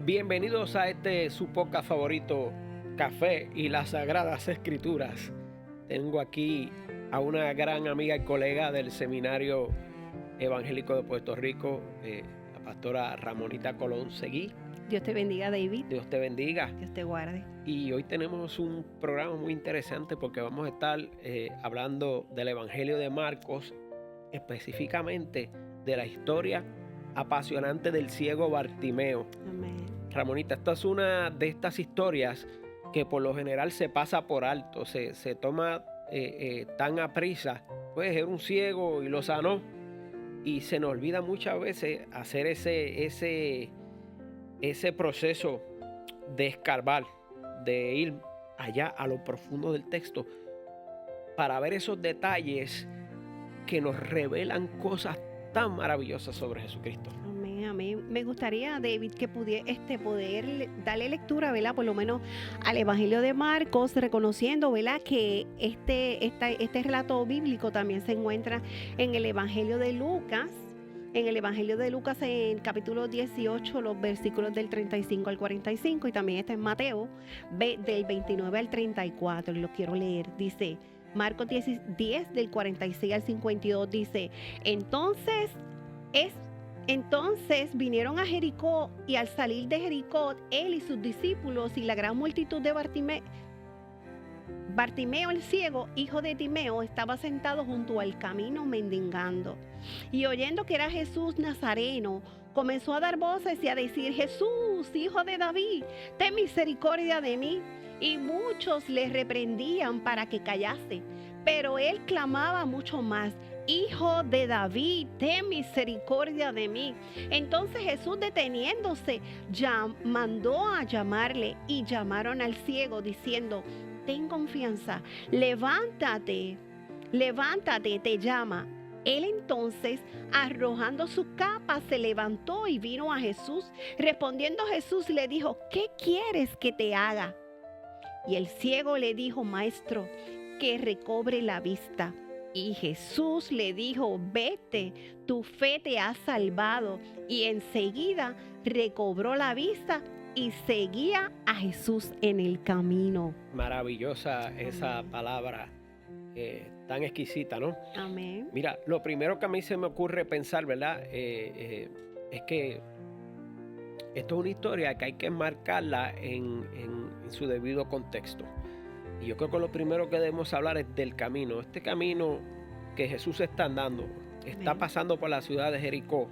Bienvenidos a su podcast favorito, Café y las Sagradas Escrituras. Tengo aquí a una gran amiga y colega del Seminario Evangélico de Puerto Rico, la pastora Ramonita Colón Seguí. Dios te bendiga, David. Dios te bendiga. Dios te guarde. Y hoy tenemos un programa muy interesante porque vamos a estar hablando del Evangelio de Marcos, específicamente de la historia apasionante del ciego Bartimeo. Amén. Ramonita, esta es una de estas historias que por lo general se pasa por alto, se toma tan a prisa. Pues era un ciego y lo sanó, y se nos olvida muchas veces hacer ese proceso de escarbar, de ir allá a lo profundo del texto para ver esos detalles que nos revelan cosas tan maravillosas sobre Jesucristo. Amén, amén. Me gustaría, David, que poder darle lectura, ¿verdad? Por lo menos al Evangelio de Marcos, reconociendo, ¿verdad? Que este relato bíblico también se encuentra en el Evangelio de Lucas. En el Evangelio de Lucas, en capítulo 18, los versículos del 35 al 45, y también está en Mateo, del 29 al 34, lo quiero leer. Dice, Marcos 10 del 46 al 52, dice, Entonces vinieron a Jericó, y al salir de Jericó, él y sus discípulos y la gran multitud de Bartimeo el ciego, hijo de Timeo, estaba sentado junto al camino mendigando. Y oyendo que era Jesús Nazareno, comenzó a dar voces y a decir, Jesús, hijo de David, ten misericordia de mí. Y muchos le reprendían para que callase, pero él clamaba mucho más, Hijo de David, ten misericordia de mí. Entonces Jesús, deteniéndose, mandó a llamarle, y llamaron al ciego diciendo, ten confianza, levántate, te llama. Él entonces, arrojando su capa, se levantó y vino a Jesús. Respondiendo Jesús le dijo, ¿qué quieres que te haga? Y el ciego le dijo, Maestro, que recobre la vista. Y Jesús le dijo, vete, tu fe te ha salvado. Y enseguida recobró la vista y seguía a Jesús en el camino. Maravillosa esa palabra, tan exquisita, ¿no? Amén. Mira, lo primero que a mí se me ocurre pensar, ¿verdad? Es que esto es una historia que hay que enmarcarla en su debido contexto. Y yo creo que lo primero que debemos hablar es del camino. Este camino que Jesús está andando, está pasando por la ciudad de Jericó.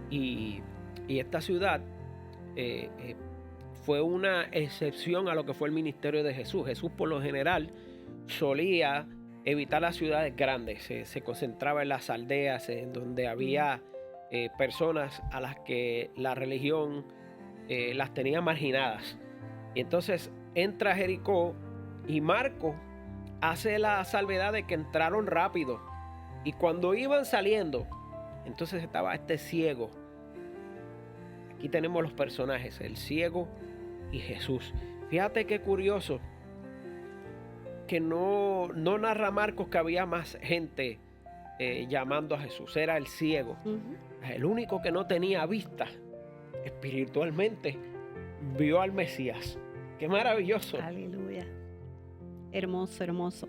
Y esta ciudad fue una excepción a lo que fue el ministerio de Jesús. Jesús, por lo general, solía evitar las ciudades grandes. Se concentraba en las aldeas, en donde había personas a las que la religión las tenía marginadas. Y entonces entra a Jericó, y Marcos hace la salvedad de que entraron rápido. Y cuando iban saliendo, entonces estaba este ciego. Aquí tenemos los personajes, el ciego y Jesús. Fíjate qué curioso que no narra Marcos que había más gente llamando a Jesús. Era el ciego. El único que no tenía vista espiritualmente vio al Mesías. Qué maravilloso. Aleluya. Hermoso, hermoso.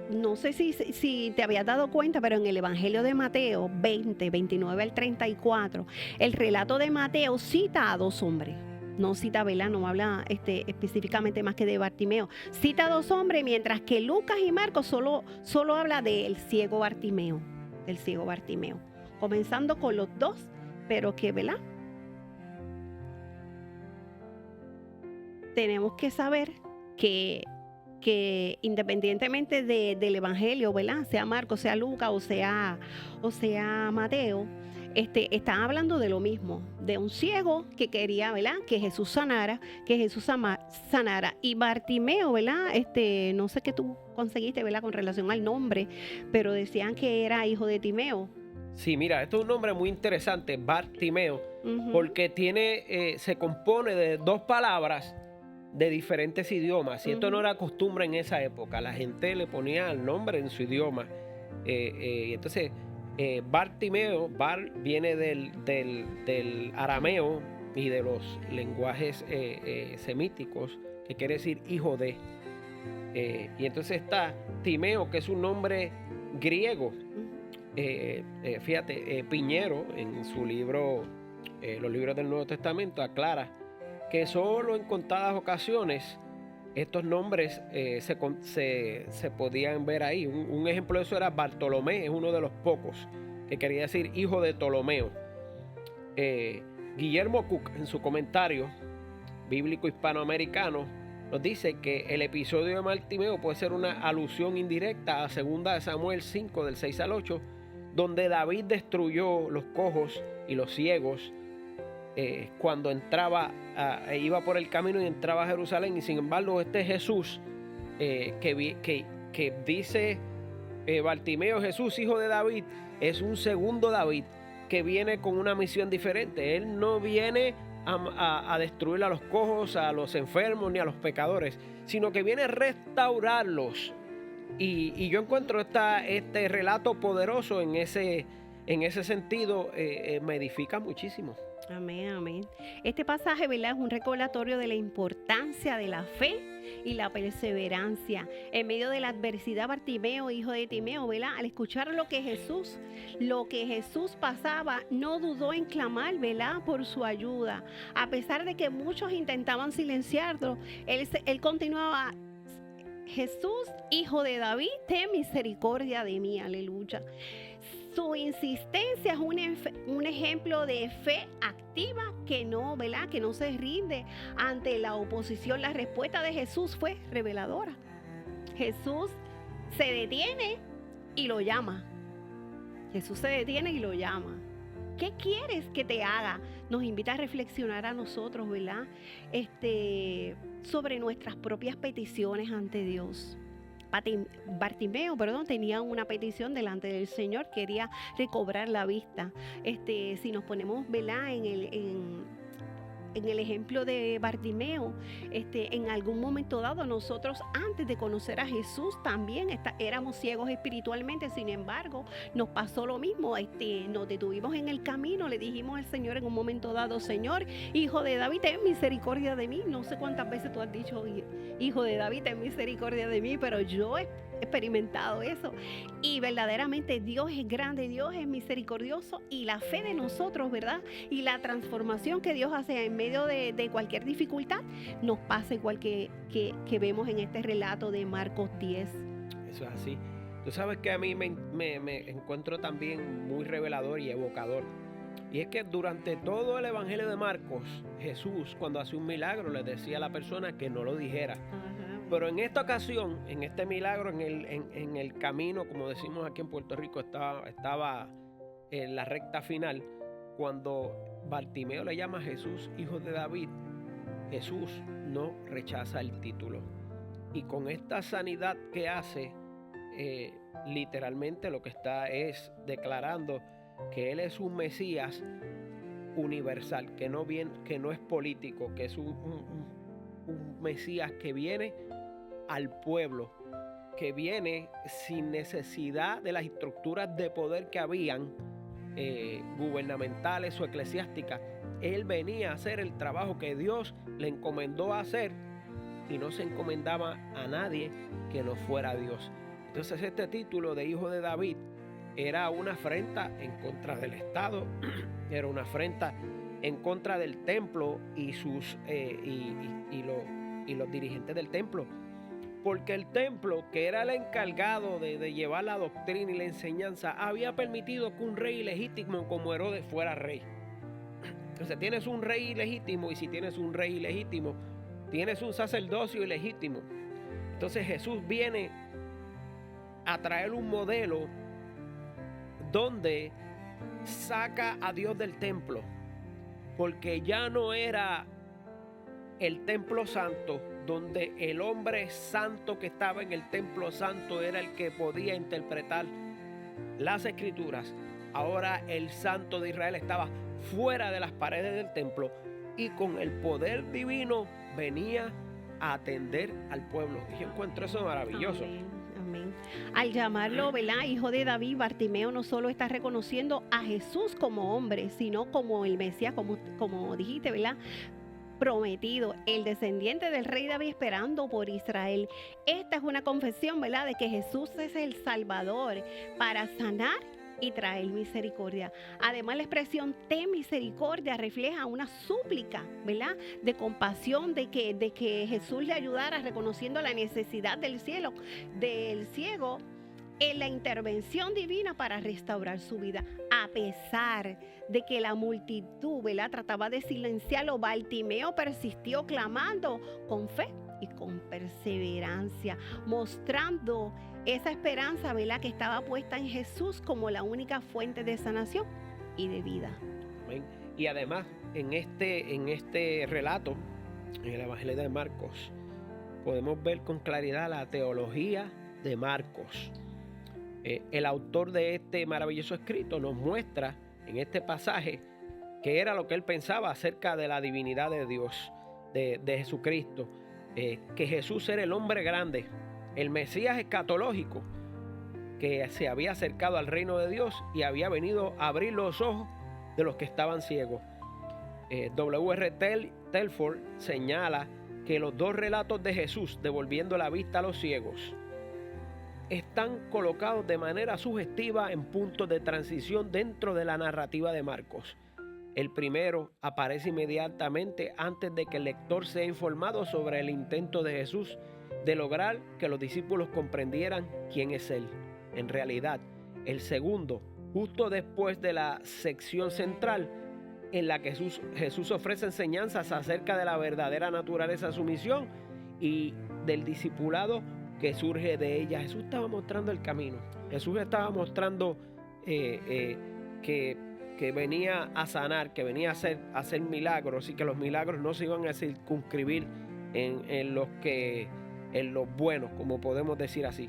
No sé si te habías dado cuenta, pero en el Evangelio de Mateo 20, 29 al 34, el relato de Mateo cita a dos hombres. No cita, ¿verdad? No habla específicamente más que de Bartimeo. Cita a dos hombres, mientras que Lucas y Marcos solo habla del ciego Bartimeo. Del ciego Bartimeo. Comenzando con los dos, pero que, ¿verdad? Tenemos que saber que independientemente del Evangelio, ¿verdad? Sea Marcos, sea Lucas o sea Mateo, están hablando de lo mismo, de un ciego que quería, ¿verdad? Que Jesús sanara, sanara. Y Bartimeo, ¿verdad? No sé qué tú conseguiste, ¿verdad? Con relación al nombre, pero decían que era hijo de Timeo. Sí, mira, esto es un nombre muy interesante, Bartimeo, porque se compone de dos palabras de diferentes idiomas, y esto no era costumbre en esa época. La gente le ponía el nombre en su idioma. Entonces, Bartimeo, Bar viene del arameo, y de los lenguajes semíticos, que quiere decir hijo de. Y entonces está Timeo, que es un nombre griego. Fíjate, Piñero en su libro, los libros del Nuevo Testamento, aclara que solo en contadas ocasiones estos nombres se podían ver ahí. Un ejemplo de eso era Bartolomé, es uno de los pocos, que quería decir hijo de Ptolomeo. Guillermo Cook, en su comentario bíblico hispanoamericano, nos dice que el episodio de Bartimeo puede ser una alusión indirecta a 2 Samuel 5, del 6 al 8, donde David destruyó los cojos y los ciegos cuando iba por el camino y entraba a Jerusalén. Y sin embargo, este Jesús que dice Bartimeo, Jesús, hijo de David, es un segundo David que viene con una misión diferente. Él no viene a destruir a los cojos, a los enfermos ni a los pecadores, sino que viene a restaurarlos. Y yo encuentro este relato poderoso en ese sentido. Me edifica muchísimo. Amén, amén. Este pasaje, ¿verdad?, es un recordatorio de la importancia de la fe y la perseverancia. En medio de la adversidad, Bartimeo, hijo de Timeo, ¿verdad?, al escuchar lo que Jesús pasaba, no dudó en clamar, ¿verdad?, por su ayuda. A pesar de que muchos intentaban silenciarlo, él continuaba: Jesús, hijo de David, ten misericordia de mí. Aleluya. Su insistencia es un ejemplo de fe activa que no, ¿verdad?, que no se rinde ante la oposición. La respuesta de Jesús fue reveladora. Jesús se detiene y lo llama. Jesús se detiene y lo llama. ¿Qué quieres que te haga? Nos invita a reflexionar a nosotros, ¿verdad?, sobre nuestras propias peticiones ante Dios. Bartimeo, tenía una petición delante del Señor, quería recobrar la vista. Si nos ponemos, ¿verdad?, en el ejemplo de Bartimeo, en algún momento dado nosotros, antes de conocer a Jesús, también éramos ciegos espiritualmente. Sin embargo, nos pasó lo mismo. Nos detuvimos en el camino, le dijimos al Señor en un momento dado: Señor, hijo de David, ten misericordia de mí. No sé cuántas veces tú has dicho: hijo de David, ten misericordia de mí, pero yo he experimentado eso. Y verdaderamente Dios es grande, Dios es misericordioso, y la fe de nosotros, ¿verdad?, y la transformación que Dios hace en medio de cualquier dificultad, nos pasa igual que vemos en este relato de Marcos 10. Eso es así. Tú sabes que a mí me encuentro también muy revelador y evocador. Y es que durante todo el Evangelio de Marcos, Jesús, cuando hace un milagro, le decía a la persona que no lo dijera. Pero en esta ocasión, en este milagro, en el camino, como decimos aquí en Puerto Rico, estaba en la recta final, cuando Bartimeo le llama a Jesús, hijo de David, Jesús no rechaza el título. Y con esta sanidad que hace, literalmente lo que está es declarando que Él es un Mesías universal, que no es político, que es un Mesías que viene al pueblo, que viene sin necesidad de las estructuras de poder que habían, gubernamentales o eclesiásticas. Él venía a hacer el trabajo que Dios le encomendó a hacer, y no se encomendaba a nadie que no fuera Dios. Entonces este título de hijo de David era una afrenta en contra del Estado, era una afrenta en contra del templo y los dirigentes del templo, porque el templo, que era el encargado de llevar la doctrina y la enseñanza, había permitido que un rey ilegítimo como Herodes fuera rey. Entonces tienes un rey ilegítimo, y si tienes un rey ilegítimo, tienes un sacerdocio ilegítimo. Entonces Jesús viene a traer un modelo donde saca a Dios del templo, porque ya no era el templo santo, donde el hombre santo que estaba en el templo santo era el que podía interpretar las escrituras. Ahora el santo de Israel estaba fuera de las paredes del templo, y con el poder divino venía a atender al pueblo. Y yo encuentro eso maravilloso. Amén, Amén. Al llamarlo, ¿verdad?, hijo de David, Bartimeo no solo está reconociendo a Jesús como hombre, sino como el Mesías, como dijiste, ¿verdad?, prometido, el descendiente del rey David esperando por Israel. Esta es una confesión, ¿verdad?, de que Jesús es el Salvador para sanar y traer misericordia. Además, la expresión ten misericordia refleja una súplica, ¿verdad?, de compasión, de que Jesús le ayudara, reconociendo la necesidad del ciego en la intervención divina para restaurar su vida. A pesar de que la multitud, ¿verdad?, trataba de silenciarlo, Bartimeo persistió clamando con fe y con perseverancia, mostrando esa esperanza, ¿verdad?, que estaba puesta en Jesús como la única fuente de sanación y de vida. Amén. Y además, en este relato, en el Evangelio de Marcos, podemos ver con claridad la teología de Marcos. El autor de este maravilloso escrito nos muestra en este pasaje qué era lo que él pensaba acerca de la divinidad de Dios, de Jesucristo, que Jesús era el hombre grande, el Mesías escatológico, que se había acercado al reino de Dios y había venido a abrir los ojos de los que estaban ciegos. W.R. Telford señala que los dos relatos de Jesús devolviendo la vista a los ciegos están colocados de manera sugestiva en puntos de transición dentro de la narrativa de Marcos. El primero aparece inmediatamente antes de que el lector sea informado sobre el intento de Jesús de lograr que los discípulos comprendieran quién es Él. En realidad, el segundo, justo después de la sección central, en la que Jesús ofrece enseñanzas acerca de la verdadera naturaleza de su misión y del discipulado que surge de ella. Jesús estaba mostrando el camino. Jesús estaba mostrando que venía a sanar, que venía a hacer milagros, y que los milagros no se iban a circunscribir en los buenos, como podemos decir así.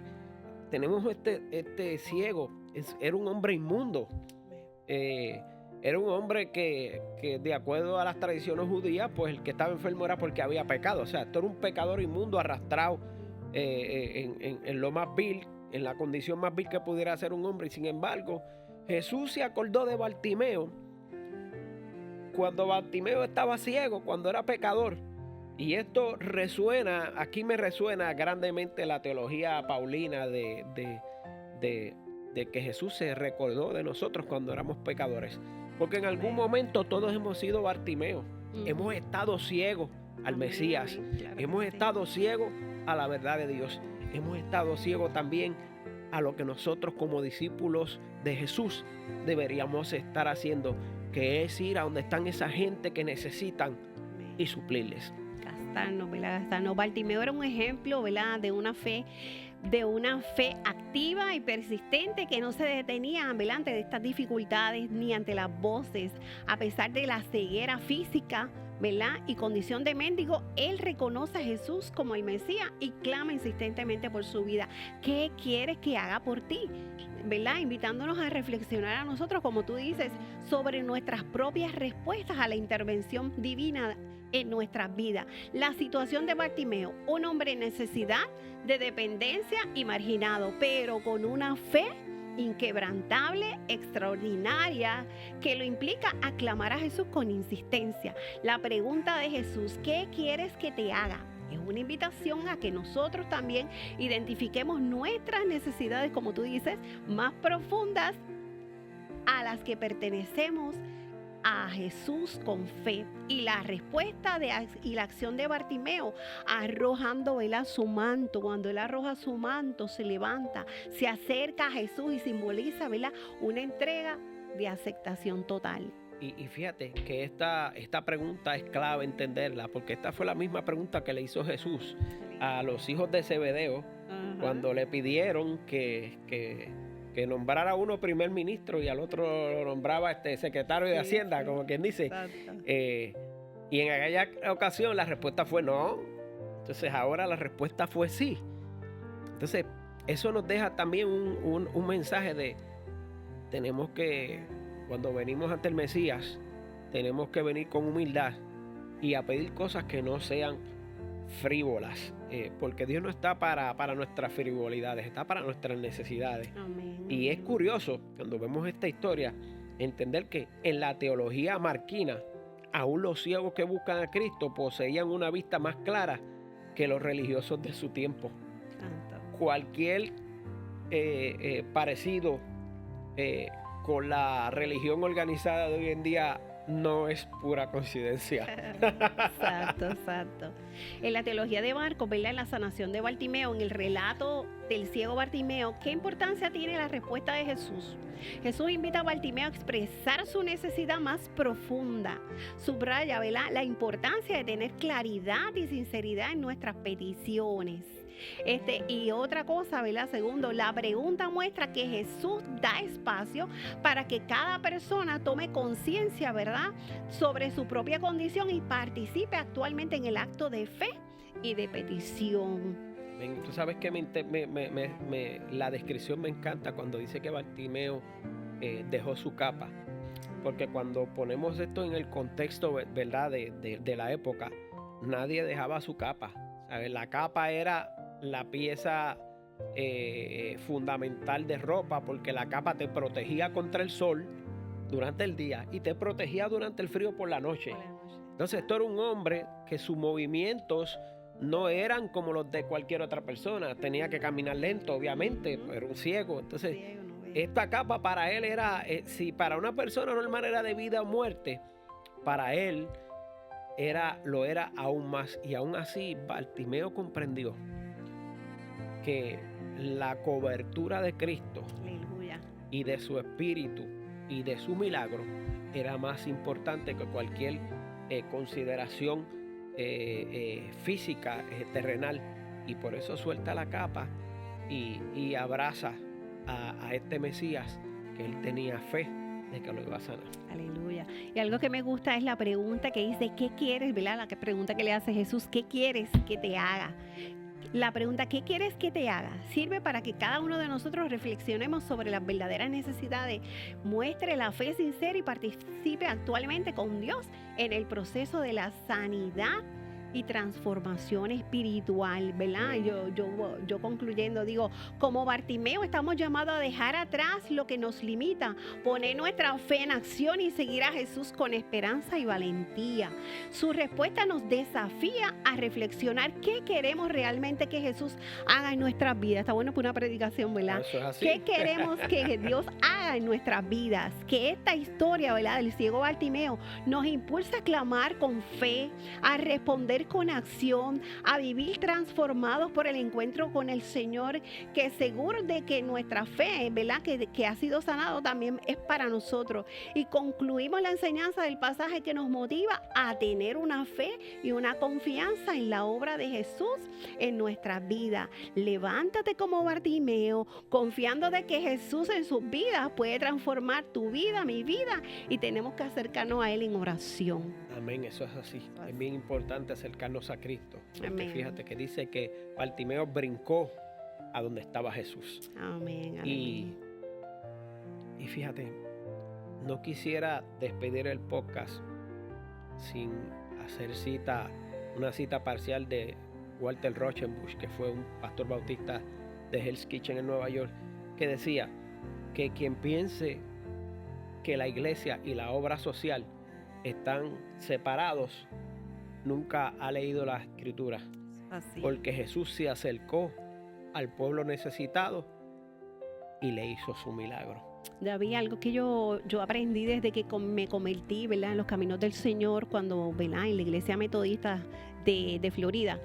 Tenemos este ciego, era un hombre inmundo. Era un hombre que de acuerdo a las tradiciones judías, pues el que estaba enfermo era porque había pecado. O sea, esto era un pecador inmundo arrastrado en lo más vil, en la condición más vil que pudiera ser un hombre. Y sin embargo, Jesús se acordó de Bartimeo cuando Bartimeo estaba ciego, cuando era pecador. Y esto resuena, aquí me resuena grandemente la teología paulina de que Jesús se recordó de nosotros cuando éramos pecadores. Porque en algún momento todos hemos sido Bartimeo. Hemos estado ciegos al Mesías. Claro, hemos estado ciegos a la verdad de Dios. Hemos estado ciegos también a lo que nosotros como discípulos de Jesús deberíamos estar haciendo, que es ir a donde están esa gente que necesitan y suplirles. Gastarnos, ¿verdad? Gastarnos. Bartimeo era un ejemplo, ¿verdad?, de una fe activa y persistente que no se detenía, ¿verdad?, ante estas dificultades ni ante las voces. A pesar de la ceguera física, ¿verdad?, y condición de mendigo, él reconoce a Jesús como el Mesías y clama insistentemente por su vida. ¿Qué quieres que haga por ti? ¿Verdad? Invitándonos a reflexionar a nosotros, como tú dices, sobre nuestras propias respuestas a la intervención divina en nuestras vidas. La situación de Bartimeo, un hombre en necesidad, de dependencia y marginado, pero con una fe inquebrantable, extraordinaria, que lo implica aclamar a Jesús con insistencia. La pregunta de Jesús, ¿qué quieres que te haga?, es una invitación a que nosotros también identifiquemos nuestras necesidades, como tú dices, más profundas, a las que pertenecemos a Jesús con fe. Y la respuesta y la acción de Bartimeo, arrojando él a su manto. Cuando él arroja su manto, se levanta, se acerca a Jesús y simboliza, ¿verdad?, una entrega de aceptación total. Y fíjate que esta pregunta es clave entenderla, porque esta fue la misma pregunta que le hizo Jesús a los hijos de Zebedeo. Ajá. Cuando le pidieron que nombrara a uno primer ministro y al otro lo nombraba secretario de Hacienda, sí, como quien dice. Y en aquella ocasión la respuesta fue no. Entonces ahora la respuesta fue sí. Entonces eso nos deja también un mensaje de tenemos que, cuando venimos ante el Mesías, tenemos que venir con humildad y a pedir cosas que no sean frívolas, porque Dios no está para nuestras frivolidades, está para nuestras necesidades. Amén. Y es curioso, cuando vemos esta historia, entender que en la teología marquina, aún los ciegos que buscan a Cristo poseían una vista más clara que los religiosos de su tiempo. Santo. Cualquier parecido con la religión organizada de hoy en día no es pura coincidencia. Exacto, exacto. En la teología de Marcos, ¿verdad? En la sanación de Bartimeo, en el relato del ciego Bartimeo, ¿qué importancia tiene la respuesta de Jesús? Jesús invita a Bartimeo a expresar su necesidad más profunda. Subraya, ¿verdad?, la importancia de tener claridad y sinceridad en nuestras peticiones. Y otra cosa, ¿verdad? Segundo, la pregunta muestra que Jesús da espacio para que cada persona tome conciencia, ¿verdad?, sobre su propia condición y participe actualmente en el acto de fe y de petición. Tú sabes que la descripción me encanta cuando dice que Bartimeo dejó su capa, porque cuando ponemos esto en el contexto, ¿verdad?, de la época, nadie dejaba su capa, ¿sabes? La capa era la pieza fundamental de ropa, porque la capa te protegía contra el sol durante el día y te protegía durante el frío por la noche. Entonces esto era un hombre que sus movimientos no eran como los de cualquier otra persona, tenía que caminar lento, obviamente, era un ciego. Entonces esta capa para él era, si para una persona normal era de vida o muerte, para él lo era aún más. Y aún así Bartimeo comprendió que la cobertura de Cristo, Aleluya, y de su espíritu y de su milagro era más importante que cualquier consideración física, terrenal, y por eso suelta la capa y abraza a este Mesías que él tenía fe de que lo iba a sanar. aleluya. Y algo que me gusta es la pregunta que dice, ¿qué quieres? ¿Verdad? La pregunta que le hace Jesús, ¿qué quieres que te haga? La pregunta, ¿qué quieres que te haga?, sirve para que cada uno de nosotros reflexionemos sobre las verdaderas necesidades, muestre la fe sincera y participe actualmente con Dios en el proceso de la sanidad y transformación espiritual, ¿verdad? Yo concluyendo digo, como Bartimeo estamos llamados a dejar atrás lo que nos limita, poner nuestra fe en acción y seguir a Jesús con esperanza y valentía. Su respuesta nos desafía a reflexionar qué queremos realmente que Jesús haga en nuestras vidas. Está bueno para una predicación, ¿verdad? Eso es así. ¿Qué queremos que Dios haga en nuestras vidas? Que esta historia, ¿verdad?, del ciego Bartimeo nos impulsa a clamar con fe, a responder con acción, a vivir transformados por el encuentro con el Señor, que seguro de que nuestra fe, ¿verdad?, que ha sido sanado también es para nosotros. Y concluimos la enseñanza del pasaje que nos motiva a tener una fe y una confianza en la obra de Jesús en nuestra vida. Levántate como Bartimeo, confiando de que Jesús en sus vidas puede transformar tu vida, mi vida, y tenemos que acercarnos a Él en oración. Amén, eso es así. Es bien importante acercarnos a Cristo. Porque Amén. fíjate que dice que Bartimeo brincó a donde estaba Jesús. Amén. Y fíjate, no quisiera despedir el podcast sin hacer una cita parcial de Walter Rauschenbusch, que fue un pastor bautista de Hell's Kitchen en Nueva York, que decía que quien piense que la iglesia y la obra social están separados nunca ha leído la Escritura, Así. porque Jesús se acercó al pueblo necesitado y le hizo su milagro. David, algo que yo aprendí desde que me convertí, ¿verdad?, en los caminos del Señor, cuando, ¿verdad?, en la iglesia metodista de Florida,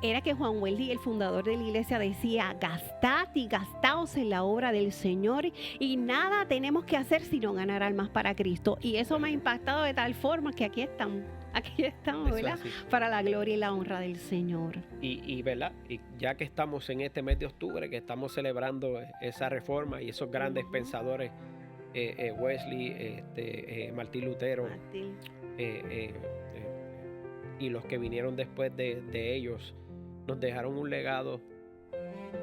era que Juan Wesley, el fundador de la iglesia, decía, gastad y gastaos en la obra del Señor y nada tenemos que hacer sino ganar almas para Cristo. Y eso me ha impactado de tal forma que aquí estamos, Eso es ¿verdad?, así. para la gloria y la honra del Señor. Y ¿verdad? Y ya que estamos en este mes de octubre, que estamos celebrando esa reforma y esos grandes pensadores, Wesley, Martín Lutero, Martín. y los que vinieron después de ellos, nos dejaron un legado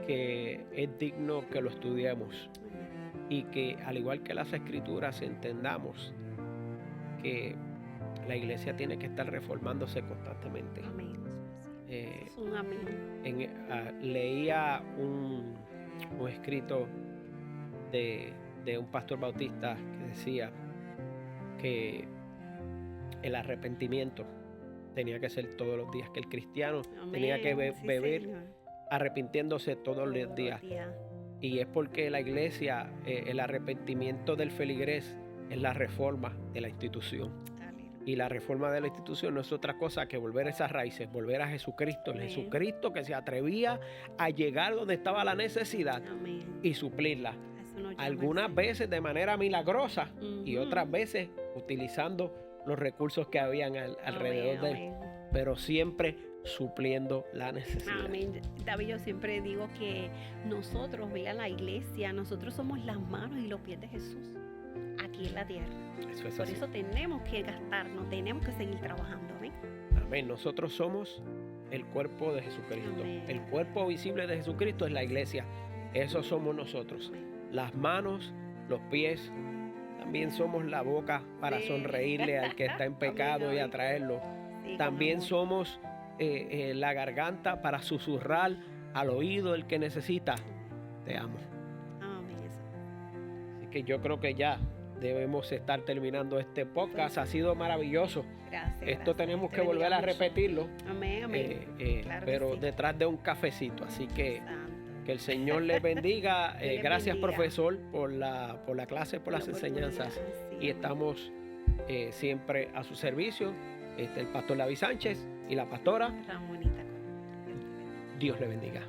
que es digno que lo estudiemos y que, al igual que las Escrituras, entendamos que la iglesia tiene que estar reformándose constantemente. Amén. Es un amén. Leía un escrito de un pastor bautista que decía que el arrepentimiento tenía que ser todos los días, que el cristiano tenía que Amén. Sí, beber Señor. arrepintiéndose todos los días. Y es porque la iglesia, el arrepentimiento del feligrés es la reforma de la institución. Aleluya. Y la reforma de la institución no es otra cosa que volver a esas raíces, volver a Jesucristo, el Amén. Jesucristo que se atrevía a llegar donde estaba la necesidad Amén. y suplirla. A eso nos llama el Algunas Señor. veces de manera milagrosa y Ujú. otras veces utilizando los recursos que habían alrededor de él, Amén. pero siempre supliendo la necesidad. Amén. David, yo siempre digo que nosotros, vea la iglesia, nosotros somos las manos y los pies de Jesús aquí en la tierra. Eso es Por así. eso tenemos que gastarnos, tenemos que seguir trabajando. Amén. Amén. Nosotros somos el cuerpo de Jesucristo. Amén. El cuerpo visible de Jesucristo es la iglesia. Eso somos nosotros. Amén. Las manos, los pies, también somos la boca para Sí. sonreírle al que está en pecado y amén. atraerlo. Sí, con También amor. somos la garganta para susurrar al oído del que necesita. Te amo. Amén. Así que yo creo que ya debemos estar terminando este podcast. Ha sido maravilloso. Gracias. Esto gracias. tenemos Te que volver bendiga a mucho. repetirlo, Amén, amén. Claro que pero sí. detrás de un cafecito. Así que Santo. el Señor les bendiga. Dios les Gracias, bendiga. profesor, por la clase, por las enseñanzas. Sí. Y estamos siempre a su servicio. El pastor David Sánchez y la pastora. Ramonita. Dios le bendiga.